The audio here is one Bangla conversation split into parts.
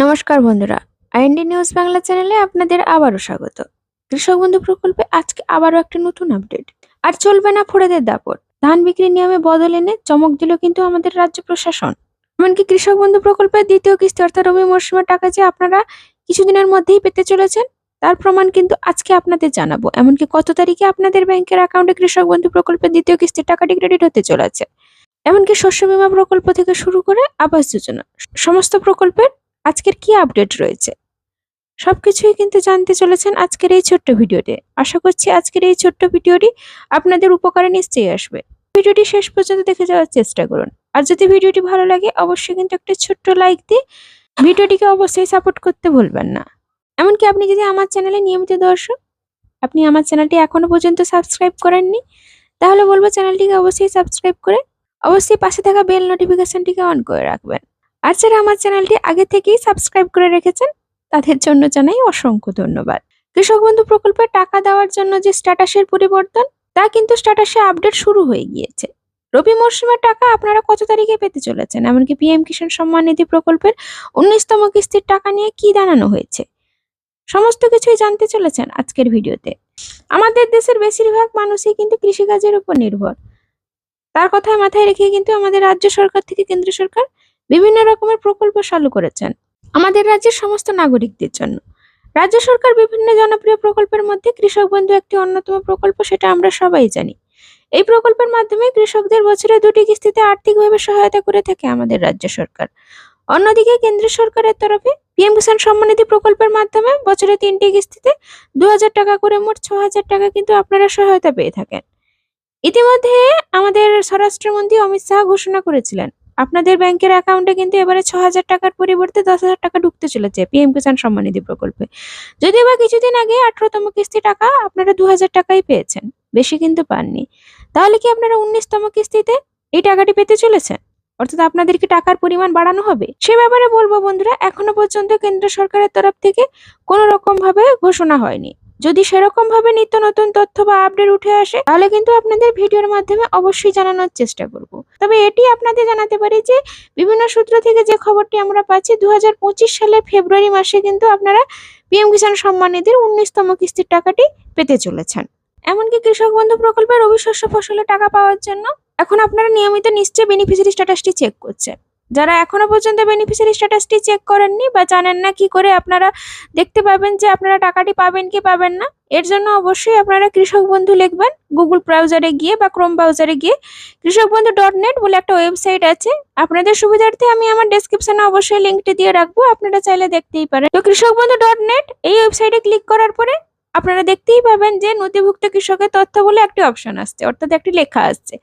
নমস্কার বন্ধুরা, আইএনডি নিউজ বাংলা চ্যানেলে আপনাদের আবারও স্বাগত। কৃষক বন্ধু প্রকল্পে আজকে আবারও একটা নতুন আপডেট। আর চলবে না ফড়েদের দাপট, ধান বিক্রির নিয়মে বদল এনে চমক দিল কিন্তু আমাদের রাজ্য প্রশাসন। এমনকি কৃষক বন্ধু প্রকল্পের দ্বিতীয় কিস্তি অর্থাৎ রবি মরশুমের টাকা যে আপনারা কিছুদিনের মধ্যেই পেতে চলেছেন, তার প্রমাণ কিন্তু আজকে আপনাদের জানাবো। এমনকি কত তারিখে আপনাদের ব্যাংকের অ্যাকাউন্টে কৃষক বন্ধু প্রকল্পের দ্বিতীয় কিস্তির টাকাটি ক্রেডিট হতে চলেছে। এমনকি শস্য বীমা প্রকল্প থেকে শুরু করে আবাস যোজনা সমস্ত প্রকল্পের আজকের কি আপডেট রয়েছে সবকিছুই কিন্তু জানতে চলেছেন আজকের এই ছোট্ট ভিডিওতে। আশা করছি আজকের এই ছোট্ট ভিডিওটি আপনাদের উপকারে নিশ্চয়ই আসবে। ভিডিওটি শেষ পর্যন্ত দেখে যাওয়ার চেষ্টা করুন। আর যদি ভিডিওটি ভালো লাগে অবশ্যই কিন্তু একটা ছোট্ট লাইক দিয়ে ভিডিওটিকে অবশ্যই সাপোর্ট করতে ভুলবেন না। এমনকি আপনি যদি আমার চ্যানেলে নিয়মিত দর্শক, আপনি আমার চ্যানেলটি এখনো পর্যন্ত সাবস্ক্রাইব করেননি, তাহলে বলবো চ্যানেলটিকে অবশ্যই সাবস্ক্রাইব করে অবশ্যই পাশে থাকা বেল নোটিফিকেশনটিকে অন করে রাখবেন। আর যারা আমার চ্যানেলটি আগে থেকেই সাবস্ক্রাইব করে রেখেছেন তাদের জন্য জানাই অসংখ্য ধন্যবাদ। কৃষক বন্ধু প্রকল্পে টাকা দেওয়ার জন্য যে স্ট্যাটাসের পরিবর্তন, তা কিন্তু স্ট্যাটাসে আপডেট শুরু হয়ে গিয়েছে। রবি মরশুমের টাকা আপনারা কত তারিখে পেতে চলেছেন, এমনকি পিএম কিষাণ সম্মান নিধি প্রকল্পের 19তম কিস্তির টাকা নিয়ে কি জানানো হয়েছে, সমস্ত কিছুই জানতে চলেছেন আজকের ভিডিওতে। আমাদের দেশের বেশিরভাগ মানুষই কিন্তু কৃষিকাজের উপর নির্ভর। তার কথা মাথায় রেখে কিন্তু আমাদের রাজ্য সরকার থেকে কেন্দ্র সরকার বিভিন্ন রকমের প্রকল্প চালু করেছেন আমাদের রাজ্যের সমস্ত নাগরিকদের জন্য। রাজ্য সরকার বিভিন্ন জনপ্রিয় প্রকল্পের মধ্যে কৃষক বন্ধু একটি অন্যতম প্রকল্প, সেটা আমরা সবাই জানি। এই প্রকল্পের মাধ্যমে কৃষকদের বছরে 2টি কিস্তিতে আর্থিকভাবে সহায়তা করে থাকে আমাদের রাজ্য সরকার। অন্যদিকে কেন্দ্র সরকারের তরফে পিএম কিষাণ সম্মান নিধি প্রকল্পের মাধ্যমে বছরে 3টি কিস্তিতে 2000 টাকা করে মোট 6000 টাকা কিন্তু আপনারা সহায়তা পেয়ে থাকেন। ইতিমধ্যে আমাদের স্বরাষ্ট্রমন্ত্রী অমিত শাহ ঘোষণা করেছিলেন আপনাদের ব্যাংকের অ্যাকাউন্টে কিন্তু এবারে 6000 টাকার পরিবর্তে 10,000 টাকা ঢুকতে চলেছে পিএম কিষাণ সম্মান নিধি প্রকল্পে। যদিও বা কিছুদিন আগে 18তম কিস্তি টাকা আপনারা 2000 টাকাই পেয়েছেন, বেশি কিন্তু পাননি। তাহলে কি আপনারা 19তম কিস্তিতে এই টাকাটি পেতে চলেছেন, অর্থাৎ আপনাদের কি টাকার পরিমাণ বাড়ানো হবে? সে ব্যাপারে বলবো বন্ধুরা, এখনো পর্যন্ত কেন্দ্র সরকারের তরফ থেকে কোনো রকম ভাবে ঘোষণা হয়নি। যদি সেরকম ভাবে নিত্য নতুন তথ্য বা আপডেট উঠে আসে তাহলে কিন্তু আপনাদের ভিডিওর মাধ্যমে অবশ্যই জানানোর চেষ্টা করব। তবে এটি আপনাদের জানাতে পারি যে বিভিন্ন সূত্র থেকে যে খবরটি আমরা পাচ্ছি 2025 সালের ফেব্রুয়ারি মাসে কিন্তু আপনারা পিএম কিষাণ সম্মান নিধির 19তম কিস্তির টাকাটি পেতে চলেছেন। এমনকি কৃষক বন্ধু প্রকল্পের রবি শস্য ফসলের টাকা পাওয়ার জন্য এখন আপনারা নিয়মিত নিশ্চয়ই বেনিফিশিয়ারি স্ট্যাটাসটি চেক করছেন। যারা এখনো পর্যন্ত বেনিফিশিয়ারি স্ট্যাটাসটি চেক করেননি বা জানেন না কি করে আপনারা দেখতে পাবেন যে আপনারা টাকাটি পাবেন কি পাবেন না, এর জন্য অবশ্যই আপনারা কৃষক বন্ধু লিখবেন গুগল ব্রাউজারে গিয়ে বা ক্রোম ব্রাউজারে গিয়ে। কৃষক বন্ধু .net বলে একটা ওয়েবসাইট আছে, আপনাদের সুবিধার্থে আমি আমার ডেসক্রিপশনে অবশ্যই লিঙ্কটি দিয়ে রাখবো, আপনারা চাইলে দেখতেই পারেন। তো কৃষক বন্ধু .net এই ওয়েবসাইটে ক্লিক করার পরে আপনারা দেখতেই পাবেন যে নথিভুক্ত কৃষকের তথ্য বলে একটি অপশন আসছে, অর্থাৎ একটি লেখা আসছে।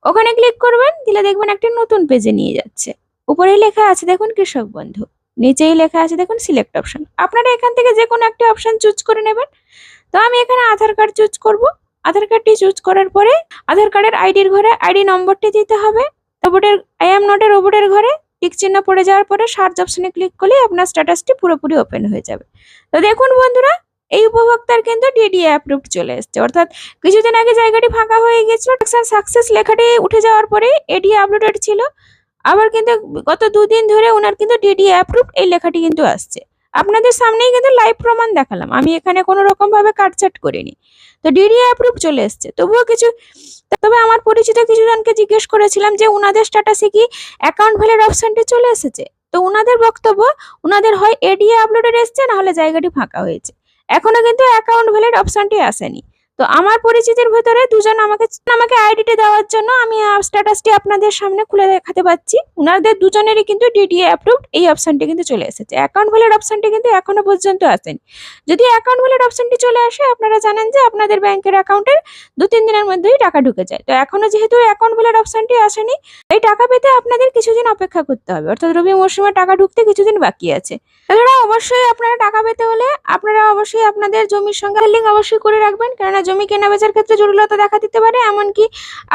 ওখানে ক্লিক করবেন, দিলে দেখবেন একটি নতুন পেজে নিয়ে যাচ্ছে। উপরে লেখা আছে দেখুন কৃষক বন্ধু, নিচেই লেখা আছে দেখুন সিলেক্ট অপশন। আপনারা এখান থেকে যে কোনো একটা অপশন চুজ করে নেবেন। তো আমি এখানে আধার কার্ড চুজ করব। আধার কার্ডটি চুজ করার পরে আধার কার্ডের আইডির ঘরে আইডি নম্বরটি দিতে হবে। রোবটের আই এম নট এর রোবটের ঘরে টিক চিহ্ন পড়ে যাওয়ার পরে সার্চ অপশনে ক্লিক করলে আপনার স্ট্যাটাসটি পুরোপুরি ওপেন হয়ে যাবে। তো দেখুন বন্ধুরা, এই উপভোক্তার কিন্তু ডিডিএ অ্যাপ্রুভড চলে এসেছে, অর্থাৎ কিছুদিন আগে জায়গাটি ফাঁকা হয়ে গেছিল, সাকসেস লেখাটি উঠে যাওয়ার পরে এডি আপলোডেড ছিল। আবার কিন্তু গত 2 দিন ধরে ওনার কিন্তু ডিডি অ্যাপ্রুভড এই লেখাটি কিন্তু আসছে। আপনাদের সামনেই কিন্তু লাইভ প্রমাণ দেখালাম, আমি এখানে কোনো রকম ভাবে কাটছাট করিনি। তো ডিডি অ্যাপ্রুভ চলে এসছে। তবে আমার পরিচিত কিছুজনকে জিজ্ঞেস করেছিলাম যে উনাদের স্ট্যাটাসে কি অ্যাকাউন্ট ভ্যালিড অপশনটি চলে এসেছে। তো উনাদের বক্তব্য, উনাদের হয় এডিএ আপলোডেড এসছে, না হলে জায়গাটি ফাঁকা হয়েছে, এখনো কিন্তু অ্যাকাউন্ট ভ্যালিড অপশনটি আসেনি। তো আমার পরিচিতির ভেতরে দুজন আমাকে আইডিটি দেওয়ার জন্য আমি স্ট্যাটাসটি আপনাদের সামনে খুলে দেখাতে পাচ্ছি। উনাদের দুজনেরই কিন্তু ডিডিএ অ্যাপ্রুভড এই অপশনটি কিন্তু চলে এসেছে, অ্যাকাউন্ট ভ্যালিড অপশনটি কিন্তু এখনো পর্যন্ত আসেনি। যদি অ্যাকাউন্ট ভ্যালিড অপশনটি চলে আসে আপনারা জানেন যে আপনাদের ব্যাংকের অ্যাকাউন্টের 2-3 দিনের মধ্যেই টাকা ঢুকে যায়। তো এখনো যেহেতু অ্যাকাউন্ট ভ্যালিড অপশনটি আসেনি, এই টাকা পেতে আপনাদের কিছুদিন অপেক্ষা করতে হবে, অর্থাৎ রবি মরশুমে টাকা ঢুকতে কিছুদিন বাকি আছে। তাছাড়া অবশ্যই আপনারা টাকা পেতে হলে আপনারা অবশ্যই আপনাদের জমির সঙ্গে লিঙ্ক অবশ্যই করে রাখবেন, কেননা জমি কেনা বেচার ক্ষেত্রে জটিলতা দেখা দিতে পারে। এমনকি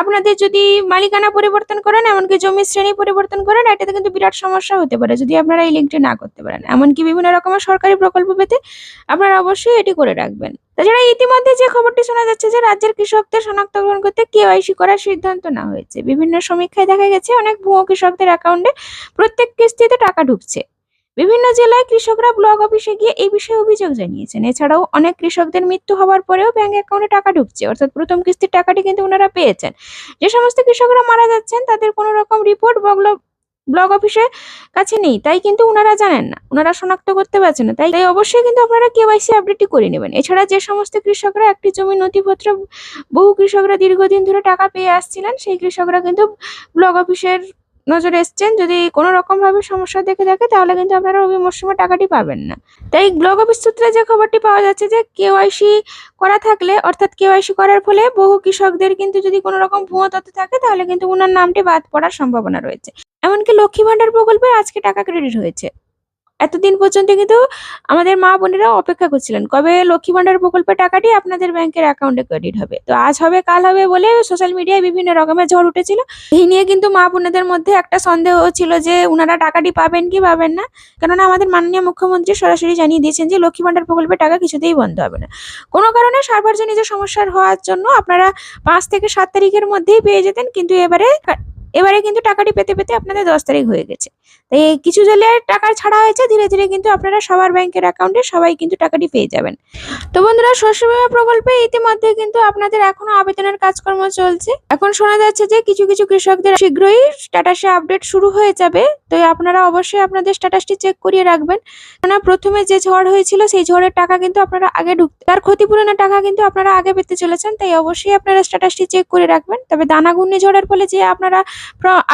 আপনাদের যদি মালিকানা পরিবর্তন করেন, এমনকি জমির শ্রেণী পরিবর্তন করেন, এটাতে কিন্তু বিরাট সমস্যা হতে পারে যদি আপনারা এই লিঙ্কটি না করতে পারেন। এমনকি বিভিন্ন রকমের সরকারি প্রকল্প পেতে আপনারা অবশ্যই এটি করে রাখবেন। তাছাড়া ইতিমধ্যে যে খবরটি শোনা যাচ্ছে যে রাজ্যের কৃষকদের শনাক্তকরণ করতে কেওয়াইসি করার সিদ্ধান্ত নেওয়া হয়েছে। বিভিন্ন সমীক্ষায় দেখা গেছে অনেক ভুয়ো কৃষকদের অ্যাকাউন্টে প্রত্যেক কিস্তিতে টাকা ঢুকছে। বিভিন্ন জেলায় কৃষকরা ব্লক অফিসে গিয়ে এই বিষয়ে অভিযোগ জানিয়েছেন। এছাড়াও অনেক কৃষকদের মৃত্যু হওয়ার পরেও ব্যাংক অ্যাকাউন্টে টাকা ঢুকছে, অর্থাৎ প্রথম কিস্তির টাকাটি কিন্তু ওনারা পেয়েছেন। যে সমস্ত কৃষকরা মারা যাচ্ছেন তাদের কোনো রকম রিপোর্ট ব্লক অফিসের কাছে নেই, তাই কিন্তু ওনারা জানেন না, ওনারা শনাক্ত করতে পারছেন না। তাই অবশ্যই কিন্তু আপনারা কেওয়াইসি আপডেটটি করে নেবেন। এছাড়া যে সমস্ত কৃষকরা একটি জমির নথিপত্র বহু কৃষকরা দীর্ঘদিন ধরে টাকা পেয়ে আসছিলেন, সেই কৃষকরা কিন্তু ব্লক অফিসের নজরে এসছেন। যদি কোনো রকম ভাবে সমস্যা দেখে থাকে তাহলে কিন্তু আপনারা রবি মরশুমে টাকাটি পাবেন না। তাই ব্লক অফিস সূত্রে যে খবরটি পাওয়া যাচ্ছে যে কেওয়াইসি করা থাকলে, অর্থাৎ কেওয়াইসি করার ফলে বহু কৃষকদের কিন্তু যদি কোনো রকম ভুয়ো তথ্য থাকে তাহলে কিন্তু ওনার নামটি বাদ পড়ার সম্ভাবনা রয়েছে। এমনকি লক্ষ্মী ভান্ডার প্রকল্পে আজকে টাকা ক্রেডিট হয়েছে। এতদিন পর্যন্ত কিন্তু আমাদের মা বোনেরা অপেক্ষা করছিলেন কবে লক্ষ্মী ভান্ডার প্রকল্পের টাকাটি আপনাদের ব্যাংকের অ্যাকাউন্টে ক্রেডিট হবে। তো আজ হবে কাল হবে বলে সোশ্যাল মিডিয়ায় বিভিন্ন রকমের ঝড় উঠেছিল। এই নিয়ে কিন্তু মা বোনেদের মধ্যে একটা সন্দেহ ছিল যে উনারা টাকাটি পাবেন কি পাবেন না, কেননা আমাদের মাননীয় মুখ্যমন্ত্রী সরাসরি জানিয়ে দিয়েছেন যে লক্ষ্মী ভান্ডার প্রকল্পের টাকা কিছুতেই বন্ধ হবে না। কোনো কারণে সার্বজনীন সমস্যার হওয়ার জন্য আপনারা 5 থেকে 7 তারিখের মধ্যেই পেয়ে যেতেন, কিন্তু এবারে কিন্তু টাকাটি পেতে পেতে আপনাদের 10 তারিখ হয়ে গেছে। তাই কিছু জেলায় টাকা ছাড়া হয়েছে, ধীরে ধীরে কিন্তু আপনারা সবার ব্যাংকের অ্যাকাউন্টে সবাই কিন্তু টাকাটি পেয়ে যাবেন। তো বন্ধুরা, শস্য বীমা প্রকল্পে ইতিমধ্যে কিন্তু আপনাদের এখনো আবেদনের কাজকর্ম চলছে। এখন শোনা যাচ্ছে যে কিছু কিছু কৃষকদের শীঘ্রই স্ট্যাটাসে আপডেট শুরু হয়ে যাবে। তো আপনারা অবশ্যই আপনাদের স্ট্যাটাসটি চেক করিয়ে রাখবেন, কেননা প্রথমে যে ঝড় হয়েছিল সেই ঝড়ের টাকা কিন্তু আপনারা আগে তার ক্ষতিপূরণের টাকা কিন্তু আপনারা আগে পেতে চলেছেন। তাই অবশ্যই আপনারা স্ট্যাটাসটি চেক করে রাখবেন। তবে দানা ঘূর্ণিঝড়ের ফলে যে আপনারা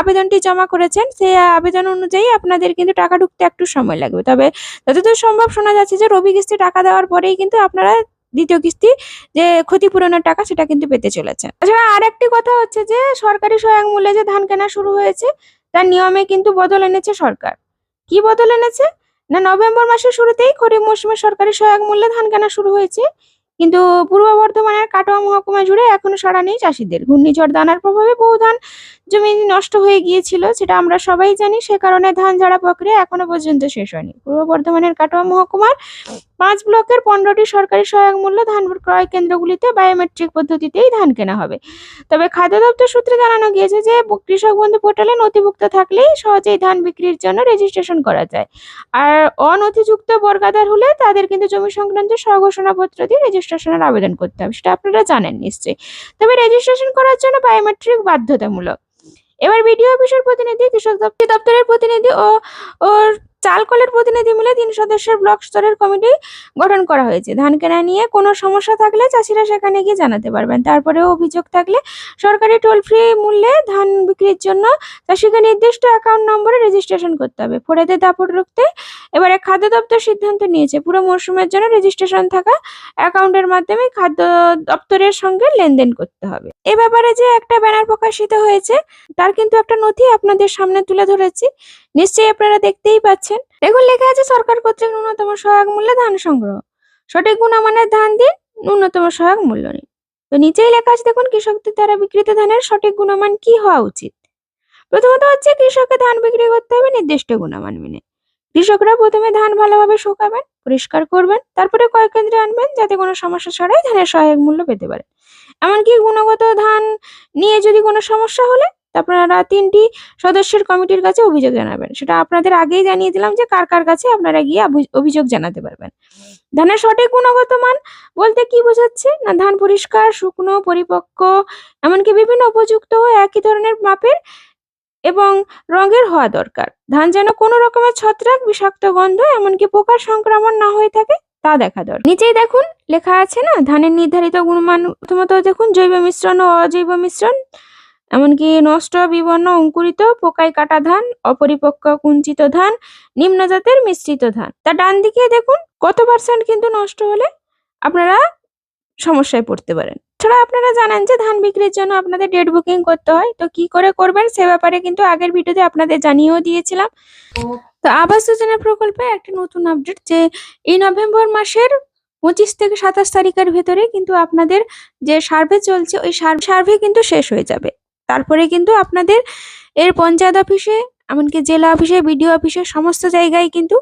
আবেদনটি জমা করেছেন সেই আবেদন অনুযায়ী আপনাদের কিন্তু টাকা ঢুকতে একটু সময় লাগবে। তবে যতদূর সম্ভব শোনা যাচ্ছে যে রবি কিস্তি টাকা দেওয়ার পরেই কিন্তু আপনারা দ্বিতীয় কিস্তি যে ক্ষতিপূরণের টাকা সেটা কিন্তু পেতে চলেছেন। তাছাড়া আর একটি কথা হচ্ছে যে সরকারি সহায়ক মূল্যে যে ধান কেনা শুরু হয়েছে তার নিয়মে কিন্তু বদল এনেছে সরকার। কি বদল এনেছে না, নভেম্বর মাসের শুরুতেই খরিফ মৌসুমে সরকারি সহায়ক মূল্যে ধান কেনা শুরু হয়েছে, কিন্তু পূর্ব বর্ধমানের কাটোয়া মহকুমা জুড়ে এখনো সাড়া নেই চাষিদের। ঘূর্ণিঝড় দানার প্রভাবে বহু ধান জমি নষ্ট হয়ে গিয়েছিল, সেটা আমরা সবাই জানি। সে কারণে ধান ঝাড়া প্রক্রিয়া এখনো পর্যন্ত শেষ হয়নি। পূর্ব বর্ধমানের কাটোয়া মহকুমার 5 ব্লকের 15টি সরকারি সহায়ক মূল্য ধান ক্রয় কেন্দ্রগুলিতে বায়োমেট্রিক পদ্ধতিতেই ধান কেনা হবে। তবে খাদ্য দপ্তর সূত্রে জানানো গিয়েছে যে কৃষক বন্ধু পোর্টালে নথিভুক্ত থাকলেই সহজেই ধান বিক্রির জন্য রেজিস্ট্রেশন করা যায়। আর অনথিযুক্ত বর্গাদার হলে তাদের কিন্তু জমি সংক্রান্ত স্বঘোষণাপত্র দিয়ে রেজিস্ট্রেশনের আবেদন করতে হবে, সেটা আপনারা জানেন নিশ্চয়ই। তবে রেজিস্ট্রেশন করার জন্য বায়োমেট্রিক বাধ্যতামূলক। এবার বিডিও অফিসের প্রতিনিধি, কৃষক দপ্তরের প্রতিনিধি ও ওর চালকলের প্রতিনিধি মিলে 3 সদস্যের ব্লক স্তরের কমিটি গঠন করা হয়েছে। ধান কেনা নিয়ে কোনো সমস্যা থাকলে চাষিরা সেখানে গিয়ে জানাতে পারবেন। তারপরেও অভিযোগ থাকলে সরকারি টোল ফ্রি মূল্যে ধান বিক্রির জন্য চাষিকে নির্দিষ্ট অ্যাকাউন্ট নম্বরে রেজিস্ট্রেশন করতে হবে। ফোড়েতে দাপট রুখতে এবারে খাদ্য দপ্তর সিদ্ধান্ত নিয়েছে পুরো মরশুমের জন্য রেজিস্ট্রেশন থাকা অ্যাকাউন্টের মাধ্যমে খাদ্য দপ্তরের সঙ্গে লেনদেন করতে হবে। এ ব্যাপারে যে একটা ব্যানার প্রকাশিত হয়েছে তার কিন্তু একটা নথি আপনাদের সামনে তুলে ধরেছি, নিশ্চয়ই আপনারা দেখতেই পাচ্ছেন। দেখুন, লেখা আছে সরকার কর্তৃক ন্যূনতম সহায়ক মূল্যে ধান সংগ্রহ, সঠিক গুণমানের ধান দিন, ন্যূনতম সহায়ক মূল্য নিন। তো নিচেই লেখা আছে দেখুন কৃষকদের দ্বারা বিক্রিত ধানের সঠিক গুণমান কি হওয়া উচিত। প্রথমত হচ্ছে কৃষককে ধান বিক্রি করতে হবে নির্দিষ্ট গুণমান মেনে। কৃষকরা প্রথমে ধান ভালোভাবে শুকাবেন, পরিষ্কার করবেন, তারপরে ক্রয় কেন্দ্রে আনবেন যাতে কোনো সমস্যা ছাড়াই ধানের সহায়ক মূল্য পেতে পারেন। এমনকি গুণগত ধান নিয়ে যদি কোনো সমস্যা হলে আপনারা 3টি সদস্যের কমিটির কাছে অভিযোগ জানাবেন। সেটা আপনাদের আগেই জানিয়ে দিলাম যে কার কার কাছে আপনারা গিয়ে অভিযোগ জানাতে পারবেন। ধানের সঠিক গুণগত মান বলতে কি বোঝাচ্ছে না, ধান পরিষ্কার, শুকনো, পরিপক্ক, এমনকি বিভিন্ন উপযুক্ত ও একই ধরনের মাপের এবং রঙের হওয়া দরকার। ধান যেন কোনো রকমের ছত্রাক, বিষাক্ত গন্ধ, এমনকি পোকার সংক্রমণ না হয়ে থাকে তা দেখা দরকার। নিচেই দেখুন লেখা আছে না ধানের নির্ধারিত গুণমান। প্রথমত দেখুন জৈব মিশ্রণ ও অজৈব মিশ্রণ, এমনকি নষ্ট, বিবর্ণ, অঙ্কুরিত, পোকায় কাটা ধান, অপরিপক্ক কুঞ্চিত ধান, নিম্ন জাতের মিশ্রিত ধান। তার ডান দিকে দেখুন কত % কিন্তু নষ্ট হলে আপনারা সমস্যায় পড়তে পারেন। এছাড়া আপনারা জানেন যে ধান বিক্রির জন্য আপনাদের ডেট বুকিং করতে হয়। তো কি করে করবেন সে ব্যাপারে কিন্তু আগের ভিডিওতে আপনাদের জানিয়েও দিয়েছিলাম। তো আবাস যোজনা প্রকল্পে একটা নতুন আপডেট যে এই নভেম্বর মাসের 25 থেকে 27 তারিখের ভেতরে কিন্তু আপনাদের যে সার্ভে চলছে ওই সার্ভে কিন্তু শেষ হয়ে যাবে। তারপরে কিন্তু আপনাদের এর পঞ্চায়েত অফিসে, এমনকি জেলা অফিসে, বিডিও অফিসে, সমস্ত জায়গায় কিন্তু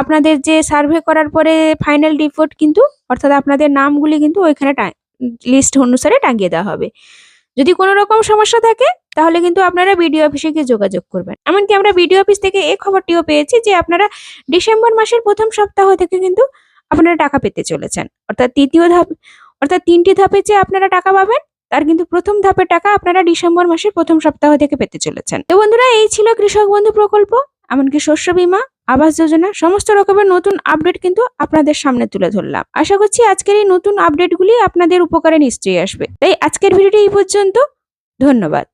আপনাদের যে সার্ভে করার পরে ফাইনাল রিপোর্ট কিন্তু, অর্থাৎ আপনাদের নামগুলি কিন্তু ওইখানে লিস্ট অনুসারে টাঙিয়ে দেওয়া হবে। যদি কোনো রকম সমস্যা থাকে তাহলে কিন্তু আপনারা বিডিও অফিসে গিয়ে যোগাযোগ করবেন। এমনকি আমরা বিডিও অফিস থেকে এই খবরটিও পেয়েছি যে আপনারা ডিসেম্বর মাসের প্রথম সপ্তাহ থেকে কিন্তু আপনারা টাকা পেতে চলেছেন। অর্থাৎ 3টি ধাপে যে আপনারা টাকা পাবেন তার কিন্তু প্রথম ধাপের টাকা আপনারা ডিসেম্বর মাসের প্রথম সপ্তাহ থেকে পেতে চলেছেন। তো বন্ধুরা, এই ছিল কৃষক বন্ধু প্রকল্প, এমনকি শস্য বীমা, আবাস যোজনা সমস্ত রকমের নতুন আপডেট কিন্তু আপনাদের সামনে তুলে ধরলাম। আশা করছি আজকের এই নতুন আপডেটগুলি আপনাদের উপকারে নিশ্চয়ই আসবে। তাই আজকের ভিডিওটি এই পর্যন্ত। ধন্যবাদ।